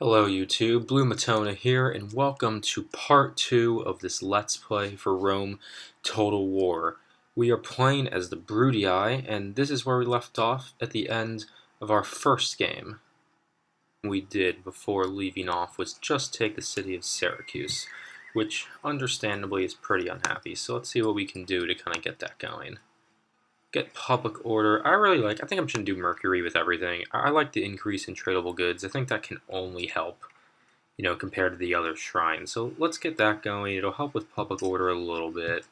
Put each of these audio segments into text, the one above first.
Hello YouTube, Blue Matona here, and welcome to part 2 of this Let's Play for Rome Total War. We are playing as the Brutii, and this is where we left off at the end of our first game. We did before leaving off was just take the city of Syracuse, which understandably is pretty unhappy, so let's see what we can do to kind of get that going. Get public order. I think I'm just going to do Mercury with everything. I like the increase in tradable goods. I think that can only help, compared to the other shrines. So let's get that going. It'll help with public order a little bit.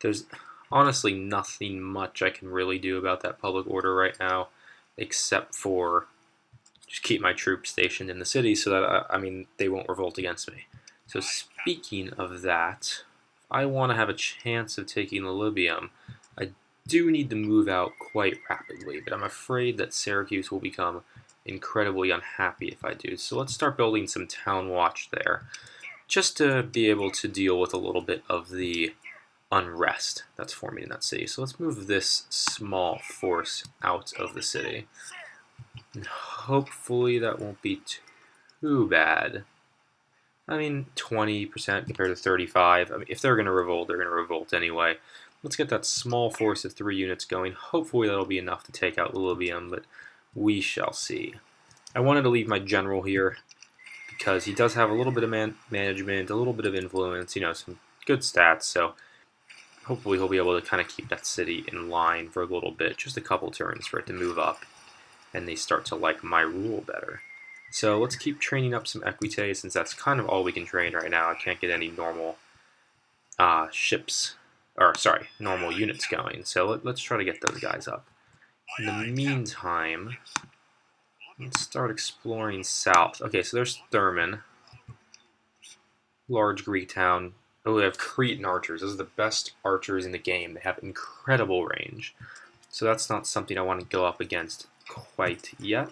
There's honestly nothing much I can really do about that public order right now, except for just keep my troops stationed in the city so that, they won't revolt against me. So speaking of that, I want to have a chance of taking the Libyum. I do need to move out quite rapidly, but I'm afraid that Syracuse will become incredibly unhappy if I do. So let's start building some town watch there, just to be able to deal with a little bit of the unrest that's forming in that city. So let's move this small force out of the city. And hopefully that won't be too bad. 20% compared to 35. If they're going to revolt, they're going to revolt anyway. Let's get that small force of 3 units going. Hopefully that'll be enough to take out Libyum, but we shall see. I wanted to leave my general here because he does have a little bit of management, a little bit of influence, some good stats, so hopefully he'll be able to kind of keep that city in line for a little bit, just a couple turns for it to move up, and they start to like my rule better. So let's keep training up some Equites, since that's kind of all we can train right now. I can't get any normal normal units going. So let's try to get those guys up. In the meantime, let's start exploring south. Okay, so there's Thurman. Large Greek town. Oh, we have Cretan archers. Those are the best archers in the game. They have incredible range. So that's not something I want to go up against quite yet.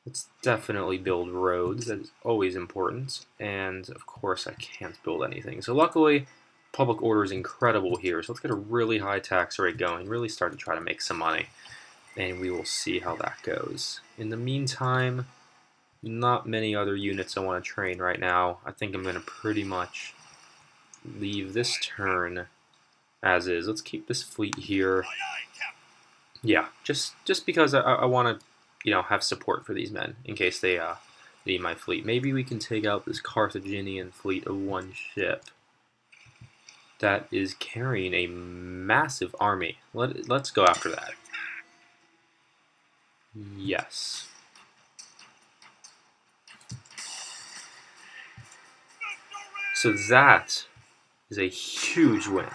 Let's definitely build roads. That is always important. And, of course, I can't build anything. So luckily, public order is incredible here, so let's get a really high tax rate going, really start to try to make some money, and we will see how that goes. In the meantime, not many other units I want to train right now. I think I'm going to pretty much leave this turn as is. Let's keep this fleet here. Yeah, just because I want to, have support for these men in case they need my fleet. Maybe we can take out this Carthaginian fleet of 1 ship that is carrying a massive army. Let's go after that. Yes. So that is a huge win.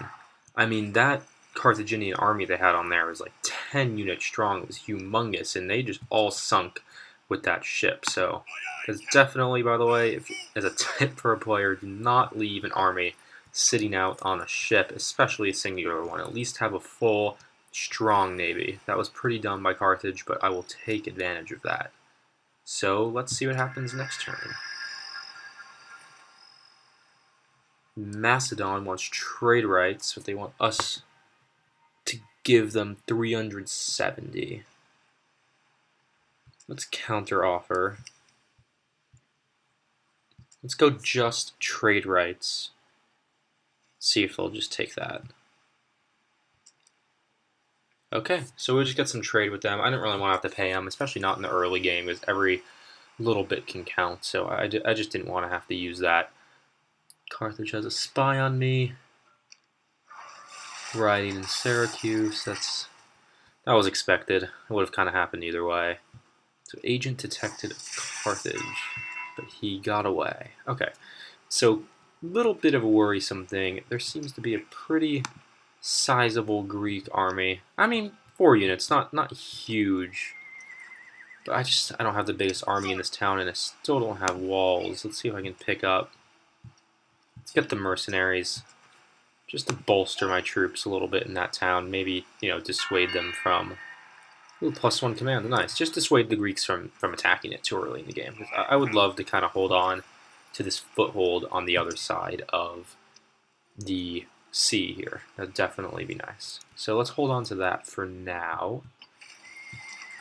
That Carthaginian army they had on there was like 10 units strong. It was humongous, and they just all sunk with that ship. So it's definitely, by the way, as a tip for a player, do not leave an army sitting out on a ship, especially a singular one. At least have a full, strong navy. That was pretty dumb by Carthage, but I will take advantage of that. So let's see what happens next turn. Macedon wants trade rights, but they want us to give them 370. Let's counter offer. Let's go just trade rights. See if they'll just take that. Okay, so we'll just get some trade with them. I didn't really want to have to pay them, especially not in the early game, because every little bit can count, so I just didn't want to have to use that. Carthage has a spy on me. Riding in Syracuse, that was expected. It would have kind of happened either way. So agent detected Carthage, but he got away. Okay, so little bit of a worrisome thing. There seems to be a pretty sizable Greek army. 4 units, not huge. But I don't have the biggest army in this town, and I still don't have walls. Let's see if I can pick up. Let's get the mercenaries, just to bolster my troops a little bit in that town. Maybe, dissuade them from... Ooh, +1 command, nice. Just dissuade the Greeks from attacking it too early in the game. I would love to kind of hold on to this foothold on the other side of the sea here. That'd definitely be nice. So let's hold on to that for now.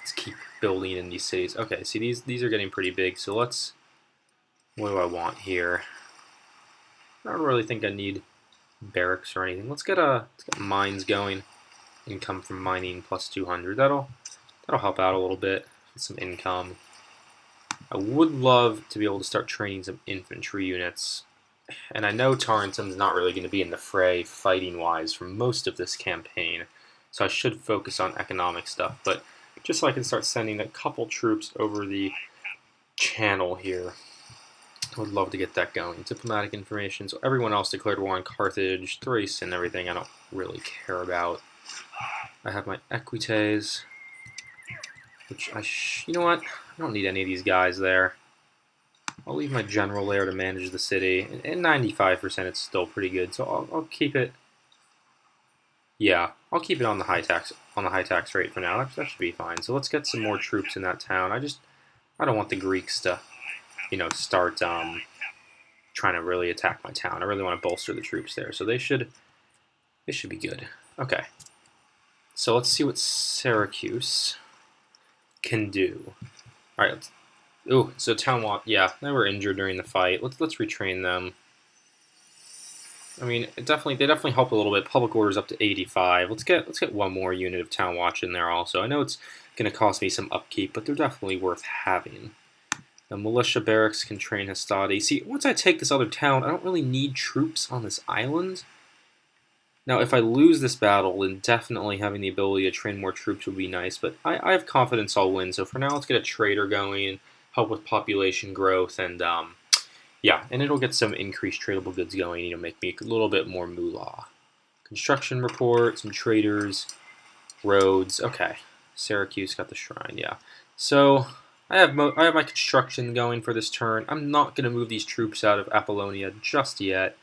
Let's keep building in these cities. Okay, see these are getting pretty big, so let's... What do I want here? I don't really think I need barracks or anything. Let's get mines going. Income from mining plus 200. That'll help out a little bit. Get some income. I would love to be able to start training some infantry units. And I know Tarentum's not really going to be in the fray fighting-wise for most of this campaign, so I should focus on economic stuff. But just so I can start sending a couple troops over the channel here, I would love to get that going. Diplomatic information. So everyone else declared war on Carthage, Thrace, and everything I don't really care about. I have my equites, which you know what? I don't need any of these guys there. I'll leave my general there to manage the city. And 95% it's still pretty good, so I'll keep it. Yeah, I'll keep it on the high tax rate for now. That should be fine. So let's get some more troops in that town. I don't want the Greeks to, start trying to really attack my town. I really want to bolster the troops there. So they should be good. Okay. So let's see what Syracuse can do. All right. Ooh, so town walk. Yeah, they were injured during the fight. Let's retrain them. I mean, they definitely help a little bit. Public orders up to 85. Let's get one more unit of town watch in there also. I know it's going to cost me some upkeep, but they're definitely worth having. The militia barracks can train Hastati. See, once I take this other town, I don't really need troops on this island. Now, if I lose this battle, then definitely having the ability to train more troops would be nice, but I have confidence I'll win. So for now, let's get a trader going, help with population growth, and yeah, and it'll get some increased tradable goods going, make me a little bit more moolah. Construction report, some traders, roads. Okay, Syracuse got the shrine, yeah. So I have my construction going for this turn. I'm not going to move these troops out of Apollonia just yet.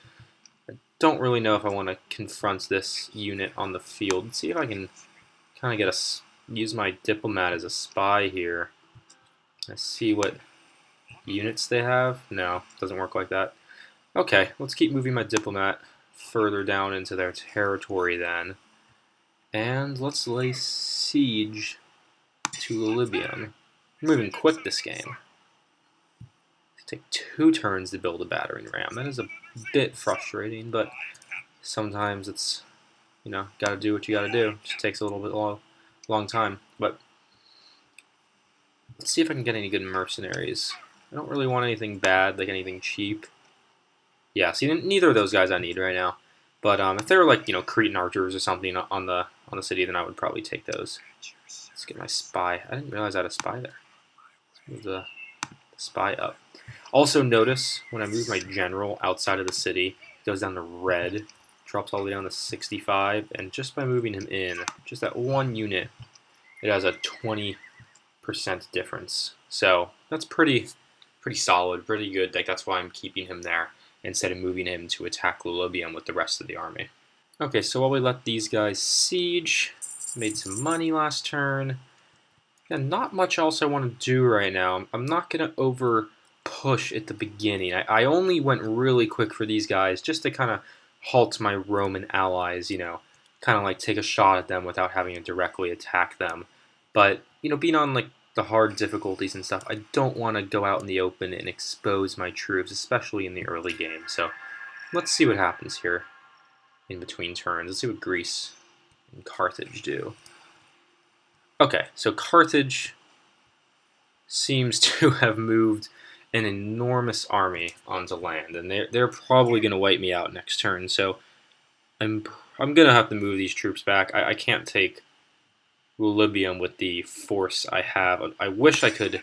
I don't really know if I want to confront this unit on the field. Let's see if I can kind of use my diplomat as a spy here. Let's see what units they have. No, doesn't work like that. Okay, let's keep moving my diplomat further down into their territory then. And let's lay siege to Libyum. I'm moving quick this game. Take 2 turns to build a battering ram. That is a bit frustrating, but sometimes it's, gotta do what you gotta do. It just takes a little bit long time. But let's see if I can get any good mercenaries. I don't really want anything bad, like anything cheap. Yeah, see, neither of those guys I need right now. But if they were like, Cretan archers or something on the city, then I would probably take those. Let's get my spy. I didn't realize I had a spy there. Let's move the spy up. Also notice when I move my general outside of the city, it goes down to red, drops all the way down to 65, and just by moving him in, just that one unit, it has a 20% difference. So that's pretty solid, pretty good. Like, that's why I'm keeping him there instead of moving him to attack Lulibium with the rest of the army. Okay, so while we let these guys siege, made some money last turn. And not much else I want to do right now. I'm not going to over push at the beginning. I only went really quick for these guys just to kind of halt my Roman allies, kind of like take a shot at them without having to directly attack them. But, being on like the hard difficulties and stuff, I don't want to go out in the open and expose my troops, especially in the early game. So let's see what happens here in between turns. Let's see what Greece and Carthage do. Okay, so Carthage seems to have moved an enormous army onto land, and they're probably going to wipe me out next turn. So I'm going to have to move these troops back. I can't take Libyum with the force I have. I wish I could.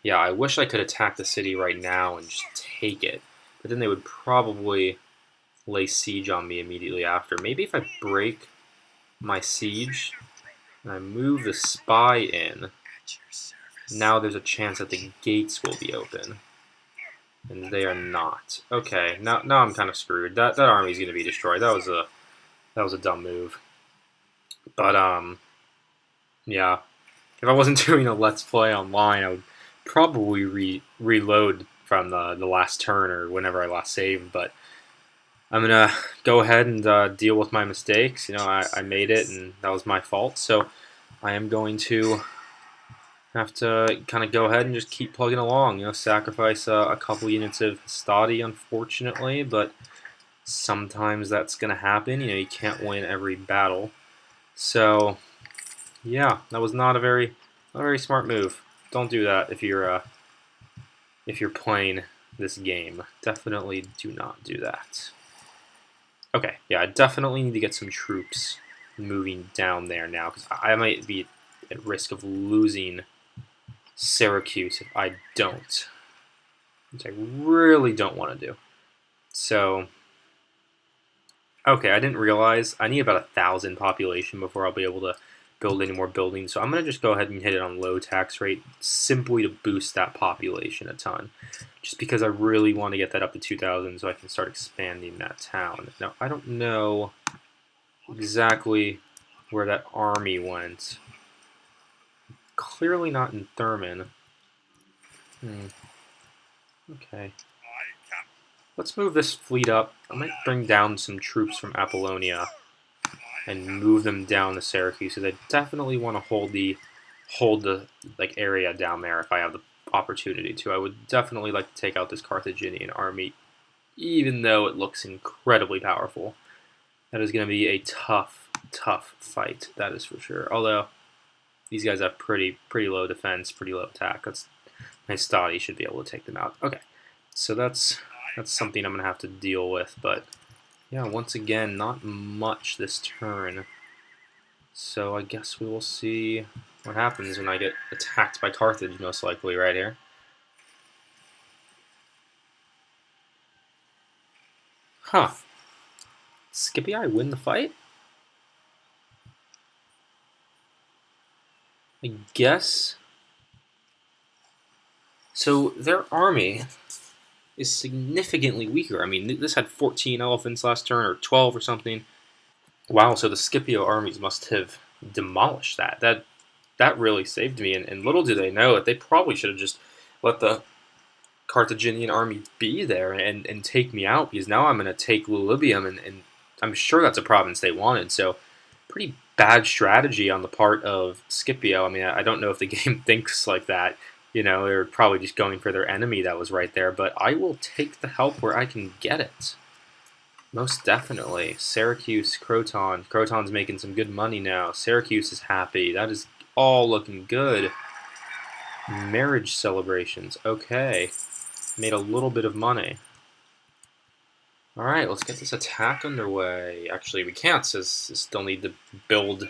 Yeah, I wish I could attack the city right now and just take it, but then they would probably lay siege on me immediately after. Maybe if I break my siege and I move the spy in, now there's a chance that the gates will be open. And they are not. Okay, now I'm kind of screwed. That army's going to be destroyed. That was a dumb move. But yeah. If I wasn't doing a Let's Play online, I would probably reload from the last turn or whenever I last saved. But I'm going to go ahead and deal with my mistakes. I made it, and that was my fault. So I am going to have to kind of go ahead and just keep plugging along. You know, sacrifice a couple units of study, unfortunately, but sometimes that's going to happen. You know, you can't win every battle. So, yeah, that was not a very smart move. Don't do that if you're playing this game. Definitely do not do that. Okay, yeah, I definitely need to get some troops moving down there now, because I might be at risk of losing Syracuse if I don't, which I really don't want to do. So, okay, I didn't realize I need about 1,000 population before I'll be able to build any more buildings. So I'm going to just go ahead and hit it on low tax rate simply to boost that population a ton. Just because I really want to get that up to 2,000 so I can start expanding that town. Now, I don't know exactly where that army went. Clearly not in Thurman. Okay. Let's move this fleet up. I might bring down some troops from Apollonia and move them down to Syracuse, because I definitely want to hold the area down there if I have the opportunity to. I would definitely like to take out this Carthaginian army, even though it looks incredibly powerful. That is going to be a tough fight, that is for sure. Although these guys have pretty low defense, pretty low attack. My study should be able to take them out. Okay, so that's something I'm going to have to deal with, but yeah, once again, not much this turn. So I guess we will see what happens when I get attacked by Carthage, most likely, right here. Huh. Scipii win the fight? I guess. So their army is significantly weaker. I mean, this had 14 elephants last turn, or 12 or something. Wow, so the Scipio armies must have demolished that. That really saved me, and little do they know that they probably should have just let the Carthaginian army be there and take me out, because now I'm going to take Lulibium, and I'm sure that's a province they wanted. So pretty bad strategy on the part of Scipio. I mean, I don't know if the game thinks like that. You know, they're probably just going for their enemy that was right there. But I will take the help where I can get it. Most definitely. Syracuse, Croton. Croton's making some good money now. Syracuse is happy. That is all looking good. Marriage celebrations. Okay. Made a little bit of money. Alright, let's get this attack underway. Actually, we can't, since I still need to build.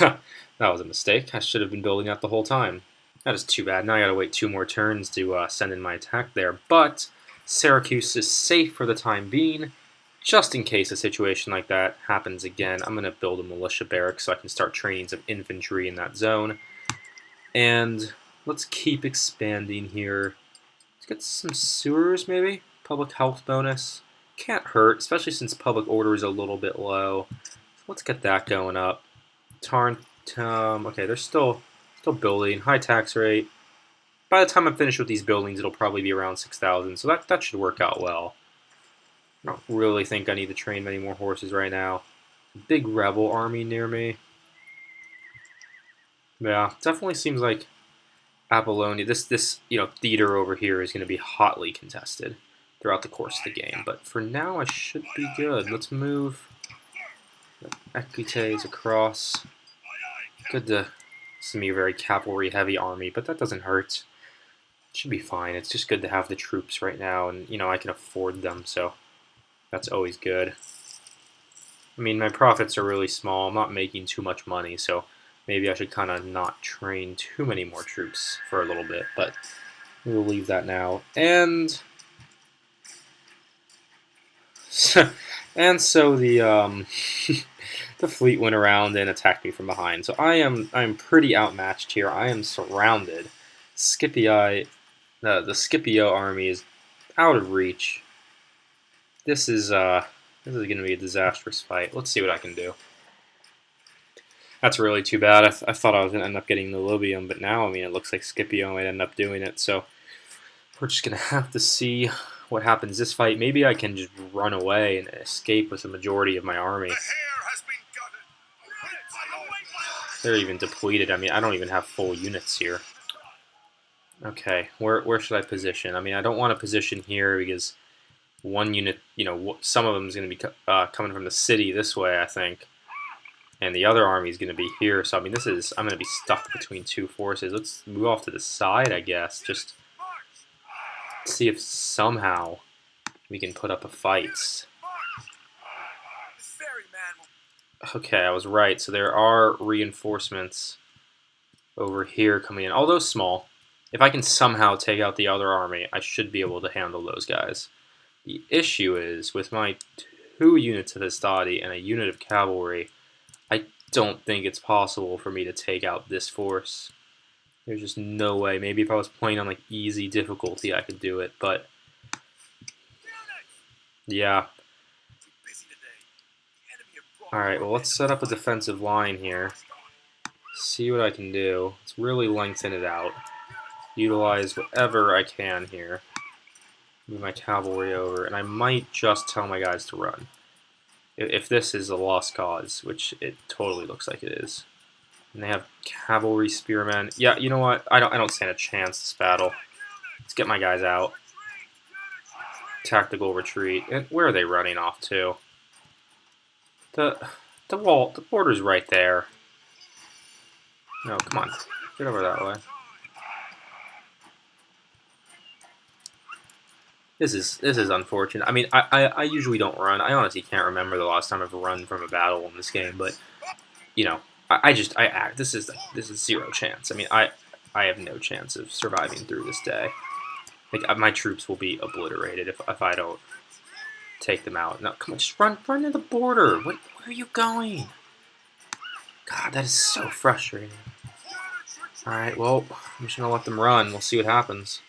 That was a mistake. I should have been building that the whole time. That is too bad. Now I gotta wait 2 more turns to send in my attack there. But Syracuse is safe for the time being. Just in case a situation like that happens again, I'm going to build a militia barracks so I can start training some infantry in that zone. And let's keep expanding here. Let's get some sewers, maybe? Public health bonus. Can't hurt, especially since public order is a little bit low. So let's get that going up. Tarentum. Okay, they're still building. High tax rate. By the time I'm finished with these buildings, it'll probably be around 6,000, so that should work out well. I don't really think I need to train many more horses right now. Big rebel army near me. Yeah, definitely seems like Apollonia, this theater over here is going to be hotly contested throughout the course of the game. But for now, I should be good. Let's move Equites across. Good to see a very cavalry-heavy army, but that doesn't hurt. It should be fine. It's just good to have the troops right now, and I can afford them, so that's always good. I mean, my profits are really small. I'm not making too much money, so maybe I should kind of not train too many more troops for a little bit, but we'll leave that now. And so the the fleet went around and attacked me from behind. So I'm pretty outmatched here. I am surrounded. Scipii, the Scipio army is out of reach. This is going to be a disastrous fight. Let's see what I can do. That's really too bad. I thought I was going to end up getting the Libium, but now, I mean, it looks like Scipio might end up doing it. So we're just going to have to see what happens this fight. Maybe I can just run away and escape with the majority of my army. They're even depleted. I mean, I don't even have full units here. Okay, where should I position? I mean, I don't want to position here because one unit, you know, some of them is going to be coming from the city this way, I think, and the other army is going to be here. So I mean, I'm going to be stuck between two forces. Let's move off to the side, I guess. Just see if somehow we can put up a fight. Okay, I was right. So there are reinforcements over here coming in, although small. If I can somehow take out the other army, I should be able to handle those guys. The issue is, with my 2 units of Hastati and a unit of cavalry, I don't think it's possible for me to take out this force. There's just no way. Maybe if I was playing on like easy difficulty, I could do it, but yeah. Alright, well, let's set up a defensive line here. See what I can do. Let's really lengthen it out. Utilize whatever I can here. Move my cavalry over, and I might just tell my guys to run. If this is a lost cause, which it totally looks like it is. And they have cavalry spearmen. Yeah, you know what? I don't stand a chance this battle. Let's get my guys out. Tactical retreat. And where are they running off to? The border's right there. No, come on. Get over that way. This is unfortunate. I mean, I usually don't run. I honestly can't remember the last time I've run from a battle in this game, but you know, this is zero chance. I mean, I have no chance of surviving through this day. Like, my troops will be obliterated if I don't take them out. No, come on, just run to the border. Where are you going? God, that is so frustrating. All right, well, I'm just gonna let them run. We'll see what happens.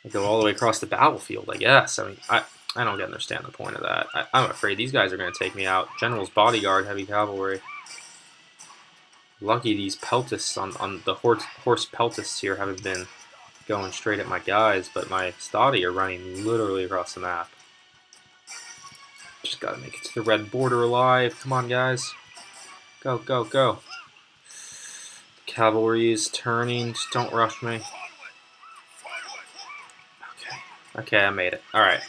I go all the way across the battlefield, I guess. I mean, I don't understand the point of that. I'm afraid these guys are going to take me out. General's bodyguard, heavy cavalry. Lucky these peltists on the horse peltists here haven't been going straight at my guys, but my Stati are running literally across the map. Just got to make it to the red border alive. Come on, guys. Go, go, go. Cavalry is turning. Just don't rush me. Okay, I made it. Alright.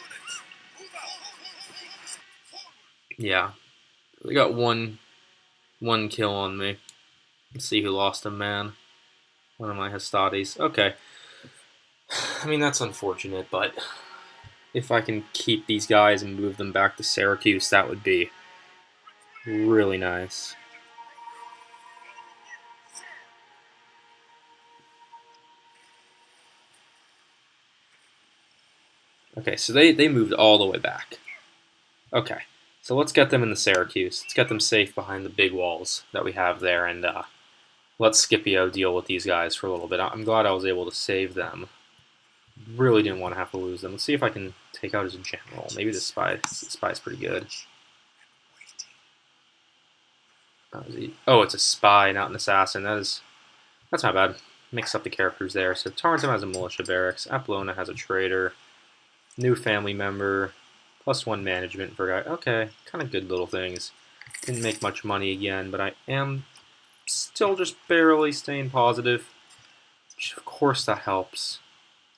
Yeah. We got one kill on me. Let's see who lost a man. One of my Hastatis. Okay. I mean, that's unfortunate, but if I can keep these guys and move them back to Syracuse, that would be really nice. Okay, so they moved all the way back. Okay, so let's get them in the Syracuse. Let's get them safe behind the big walls that we have there, and let Scipio deal with these guys for a little bit. I'm glad I was able to save them. Really didn't want to have to lose them. Let's see if I can take out his general. Maybe this spy's pretty good. Oh, it's a spy, not an assassin. That's not bad. Mix up the characters there. So Tarentum has a militia barracks. Apollonia has a trader. New family member, +1 management for a guy. Okay, kind of good little things. Didn't make much money again, but I am still just barely staying positive. Which of course that helps.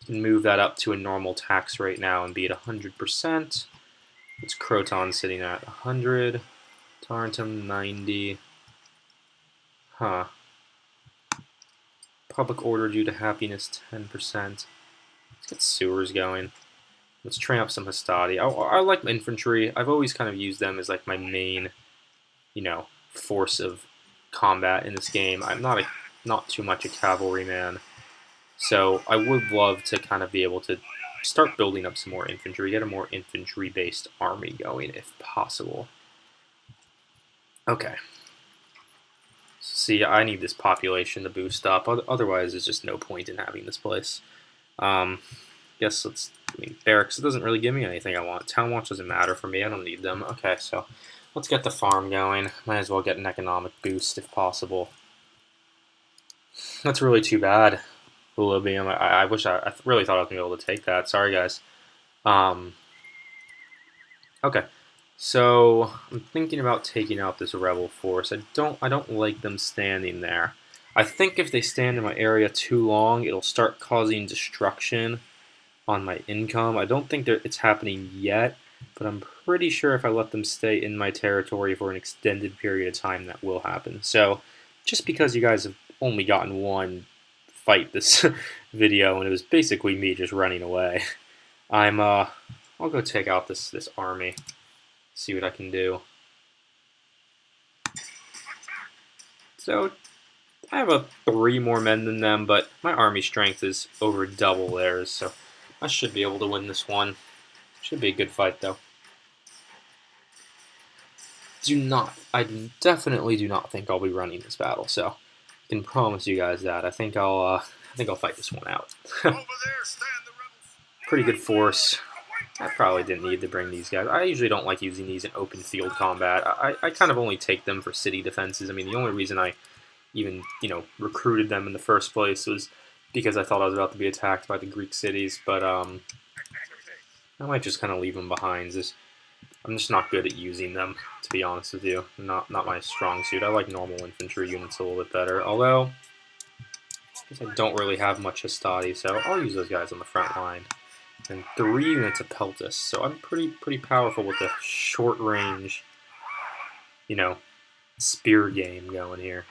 Can move that up to a normal tax rate now and be at 100%. It's Croton sitting at 100. Tarentum 90. Huh. Public order due to happiness 10%. Let's get sewers going. Let's train up some Hastati. I like infantry. I've always kind of used them as like my main, you know, force of combat in this game. I'm not too much a cavalry man, so I would love to kind of be able to start building up some more infantry, get a more infantry-based army going if possible. Okay. See, I need this population to boost up. Otherwise, there's just no point in having this place. Guess barracks, it doesn't really give me anything I want. Town watch doesn't matter for me. I don't need them. Okay, so let's get the farm going. Might as well get an economic boost if possible. That's really too bad. Libium. I wish I really thought I was going to be able to take that. Sorry, guys. Okay. So I'm thinking about taking out this rebel force. I don't like them standing there. I think if they stand in my area too long, it'll start causing destruction on my income. I don't think that it's happening yet, but I'm pretty sure if I let them stay in my territory for an extended period of time, that will happen. So just because you guys have only gotten one fight this video, and it was basically me just running away, I'll go take out this army, see what I can do. So I have 3 more men than them, but my army strength is over double theirs, so I should be able to win this one. Should be a good fight, though. I definitely do not think I'll be running this battle, so I can promise you guys that. I think I'll fight this one out. Pretty good force. I probably didn't need to bring these guys. I usually don't like using these in open field combat. I kind of only take them for city defenses. I mean, the only reason I even, recruited them in the first place was because I thought I was about to be attacked by the Greek cities, but I might just kind of leave them behind. I'm just not good at using them, to be honest with you. Not my strong suit. I like normal infantry units a little bit better, although I guess I don't really have much Hastati, so I'll use those guys on the front line. And 3 units of Peltis, so I'm pretty powerful with the short range, spear game going here.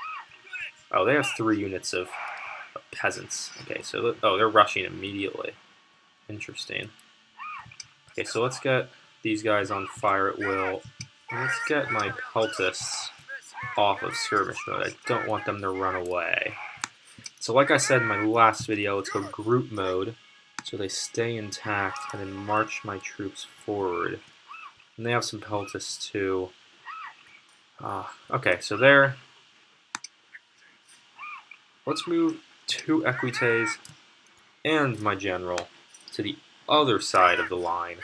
Oh, they have 3 units of peasants. Okay, so they're rushing immediately. Interesting. Okay, so let's get these guys on fire at will. Let's get my Peltists off of skirmish mode. I don't want them to run away. So like I said in my last video, let's go group mode so they stay intact and then march my troops forward. And they have some Peltists too. Okay, so there. Let's move 2 Equites and my general to the other side of the line.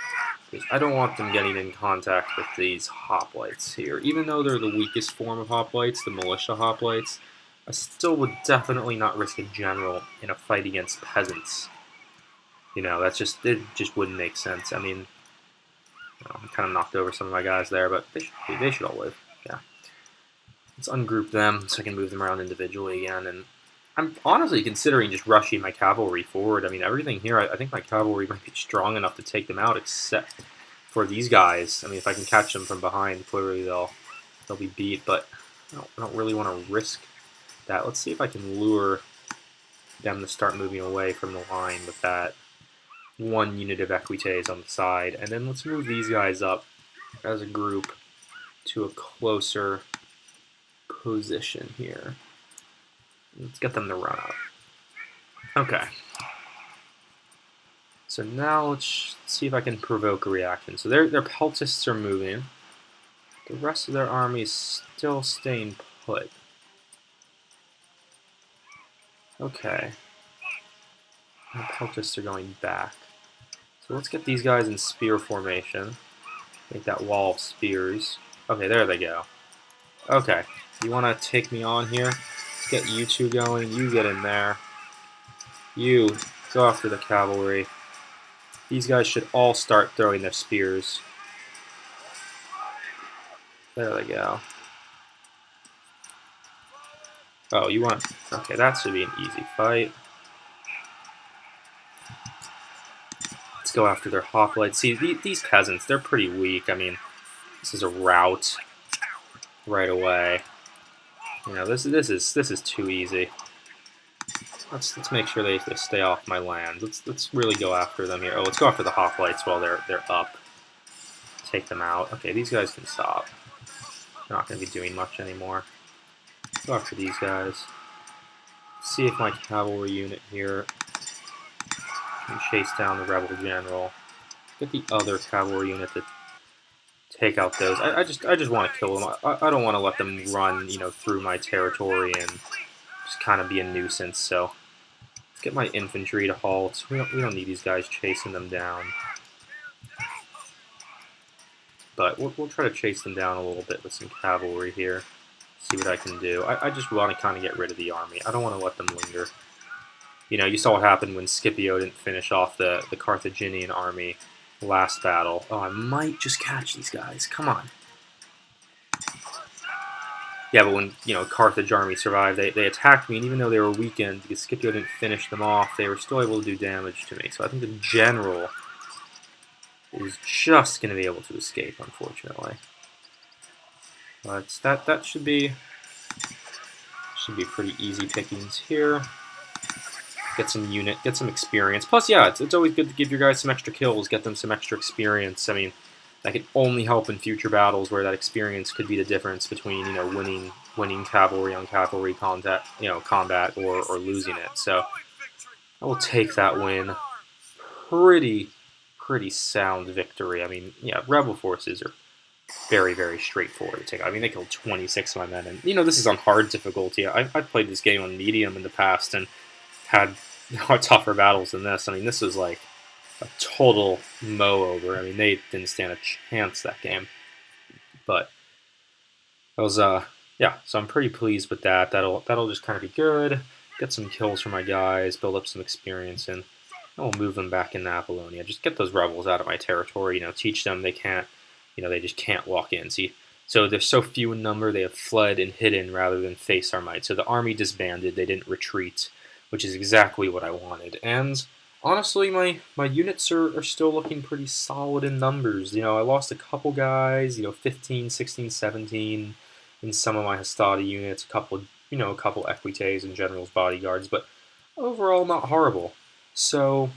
I don't want them getting in contact with these hoplites here. Even though they're the weakest form of hoplites, the militia hoplites, I still would definitely not risk a general in a fight against peasants. It just wouldn't make sense. I mean, I kind of knocked over some of my guys there, but they should all live. Yeah. Let's ungroup them so I can move them around individually again. And I'm honestly considering just rushing my cavalry forward. I mean, everything here, I think my cavalry might be strong enough to take them out, except for these guys. I mean, if I can catch them from behind, clearly they'll be beat, but I don't really want to risk that. Let's see if I can lure them to start moving away from the line with that 1 unit of Equites on the side. And then let's move these guys up as a group to a closer position here. Let's get them to run up. Okay. So now let's see if I can provoke a reaction. So their Peltists are moving. The rest of their army is still staying put. Okay. The Peltists are going back. So let's get these guys in spear formation. Make that wall of spears. Okay, there they go. Okay. You want to take me on here? Get you 2 going. You get in there. You go after the cavalry. These guys should all start throwing their spears. There they go. Oh, you want... Okay, that should be an easy fight. Let's go after their hoplites. See, these peasants, they're pretty weak. I mean, this is a rout right away. This is too easy. Let's make sure they stay off my land. Let's really go after them here. Oh, let's go after the hoplites while they're up. Take them out. Okay, these guys can stop. They're not going to be doing much anymore. Go after these guys. See if my cavalry unit here can chase down the rebel general. Get the other cavalry unit to take out those. I just want to kill them. I don't want to let them run, through my territory and just kind of be a nuisance. So let's get my infantry to halt. We don't need these guys chasing them down. But we'll try to chase them down a little bit with some cavalry here. See what I can do. I just want to kind of get rid of the army. I don't want to let them linger. You saw what happened when Scipio didn't finish off the Carthaginian army last battle. Oh, I might just catch these guys. Come on. Yeah, but when, Carthage army survived, they attacked me, and even though they were weakened, because Scipio didn't finish them off, they were still able to do damage to me. So I think the general is just going to be able to escape, unfortunately. But that should be pretty easy pickings here. Get some experience. Plus, yeah, it's always good to give your guys some extra kills, get them some extra experience. I mean, that can only help in future battles where that experience could be the difference between winning cavalry on cavalry combat, or losing it. So I will take that win. Pretty sound victory. I mean, yeah, rebel forces are very, very straightforward to take. I mean, they killed 26 of my men, and this is on hard difficulty. I've played this game on medium in the past and had tougher battles than this. I mean, this was like a total mow over. I mean, they didn't stand a chance that game. But that was yeah. So I'm pretty pleased with that. That'll just kind of be good. Get some kills for my guys, build up some experience, and we'll move them back into Apollonia. Just get those rebels out of my territory. Teach them they can't. They just can't walk in. See, so they're so few in number, they have fled and hidden rather than face our might. So the army disbanded. They didn't retreat, which is exactly what I wanted. And honestly, my units are still looking pretty solid in numbers. I lost a couple guys, 15, 16, 17 in some of my Hastati units, a couple equites and generals bodyguards, but overall not horrible. So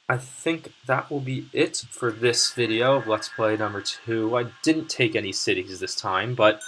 I think that will be it for this video of Let's Play number 2. I didn't take any cities this time, but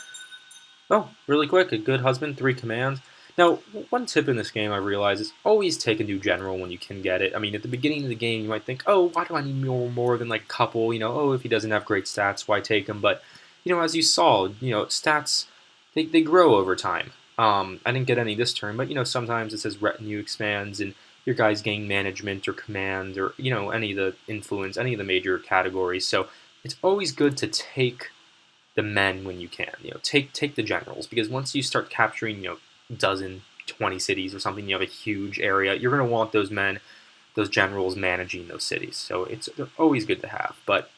oh, really quick, a good husband, 3 commands. Now, one tip in this game I realize is always take a new general when you can get it. I mean, at the beginning of the game, you might think, oh, why do I need more than like a couple? Oh, if he doesn't have great stats, why take him? But, as you saw, stats, they grow over time. I didn't get any this turn, but, sometimes it says retinue expands and your guys gain management or command or, any of the influence, any of the major categories. So it's always good to take the men when you can. Take the generals, because once you start capturing, dozen, 20 cities or something, you have a huge area, you're going to want those men, those generals managing those cities. So they're always good to have. But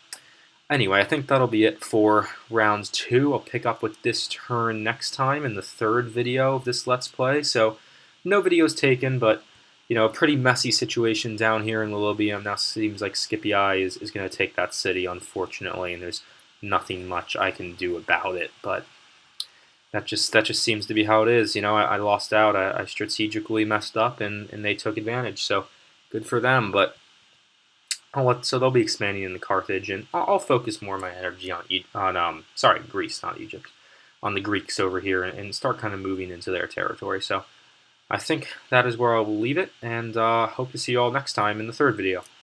anyway, I think that'll be it for round 2. I'll pick up with this turn next time in the 3rd video of this Let's Play. So no videos taken, but a pretty messy situation down here in Lilybium. Now seems like Scipii is going to take that city, unfortunately, and there's nothing much I can do about it. But that just seems to be how it is. I lost out. I strategically messed up, and they took advantage. So good for them. But so they'll be expanding into Carthage, and I'll focus more of my energy on Greece, not Egypt, on the Greeks over here, and start kind of moving into their territory. So I think that is where I will leave it, and hope to see you all next time in the 3rd video.